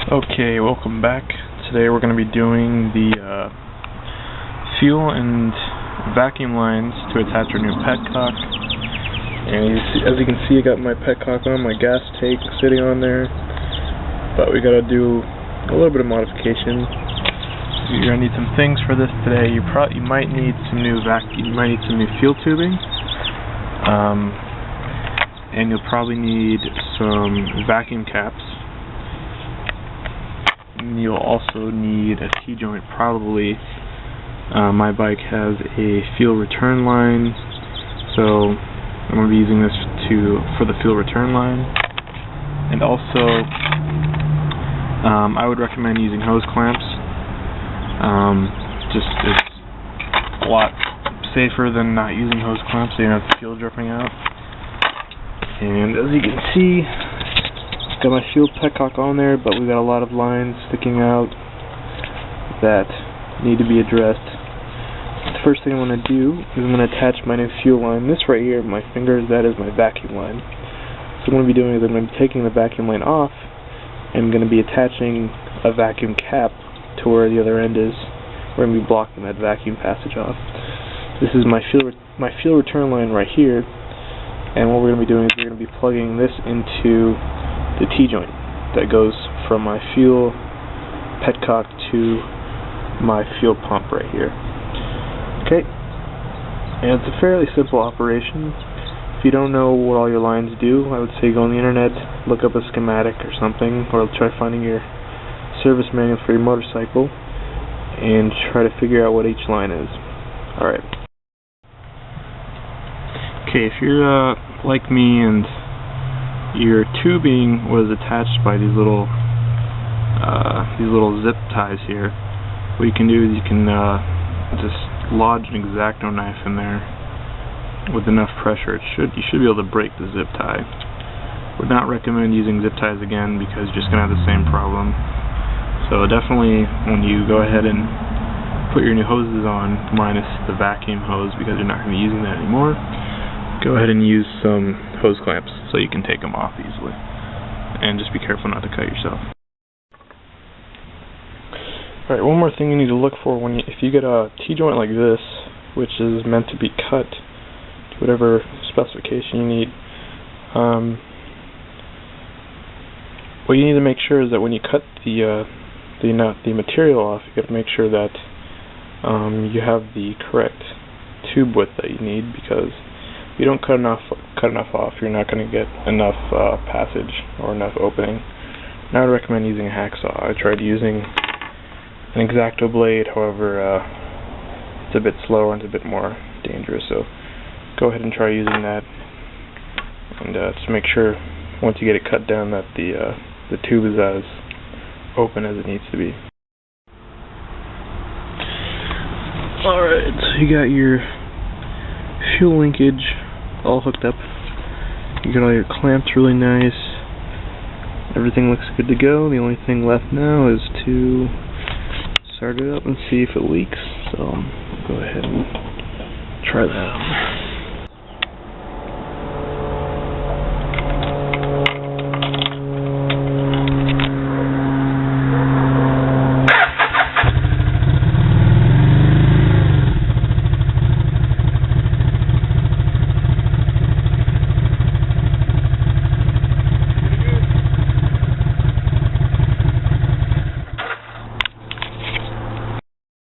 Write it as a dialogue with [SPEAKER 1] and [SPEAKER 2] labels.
[SPEAKER 1] Okay, welcome back. Today we're going to be doing the fuel and vacuum lines to attach our new Petcock. And as you can see, I got my Petcock on, my gas tank sitting on there. But we got to do a little bit of modification. You're going to need some things for this today. You might need some new fuel tubing. And you'll probably need some vacuum caps. And you'll also need a T-joint, probably. My bike has a fuel return line, so I'm going to be using this for the fuel return line. And also, I would recommend using hose clamps. It's a lot safer than not using hose clamps, so you don't have the fuel dripping out. And as you can see, got my fuel Petcock on there, but we've got a lot of lines sticking out that need to be addressed. The first thing I'm going to do is I'm going to attach my new fuel line. This right here, my finger, that is my vacuum line. So what I'm going to be doing is I'm going to be taking the vacuum line off, and I'm going to be attaching a vacuum cap to where the other end is. We're going to be blocking that vacuum passage off. This is my fuel return line right here, and what we're going to be doing is we're going to be plugging this into the T-joint that goes from my fuel Petcock to my fuel pump right here. Okay, and it's a fairly simple operation. If you don't know what all your lines do, I would say go on the internet, look up a schematic or something, or try finding your service manual for your motorcycle and try to figure out what each line is. Alright. Okay, if you're like me and your tubing was attached by these little zip ties here, what you can do is you can just lodge an X-Acto knife in there with enough pressure. You should be able to break the zip tie. Would not recommend using zip ties again because you're just going to have the same problem. So definitely when you go ahead and put your new hoses on, minus the vacuum hose because you're not going to be using that anymore, go ahead and use some hose clamps so you can take them off easily. And just be careful not to cut yourself. Alright, one more thing you need to look for if you get a T-joint like this, which is meant to be cut to whatever specification you need, what you need to make sure is that when you cut the material off, you got to make sure that you have the correct tube width that you need, because if you don't cut enough off, you're not going to get enough passage or enough opening. And I would recommend using a hacksaw. I tried using an X-Acto blade, however, it's a bit slower and it's a bit more dangerous. So go ahead and try using that, and just make sure once you get it cut down that the tube is as open as it needs to be. Alright, so you got your fuel linkage all hooked up. You got all your clamps really nice. Everything looks good to go. The only thing left now is to start it up and see if it leaks. So go ahead and try that out.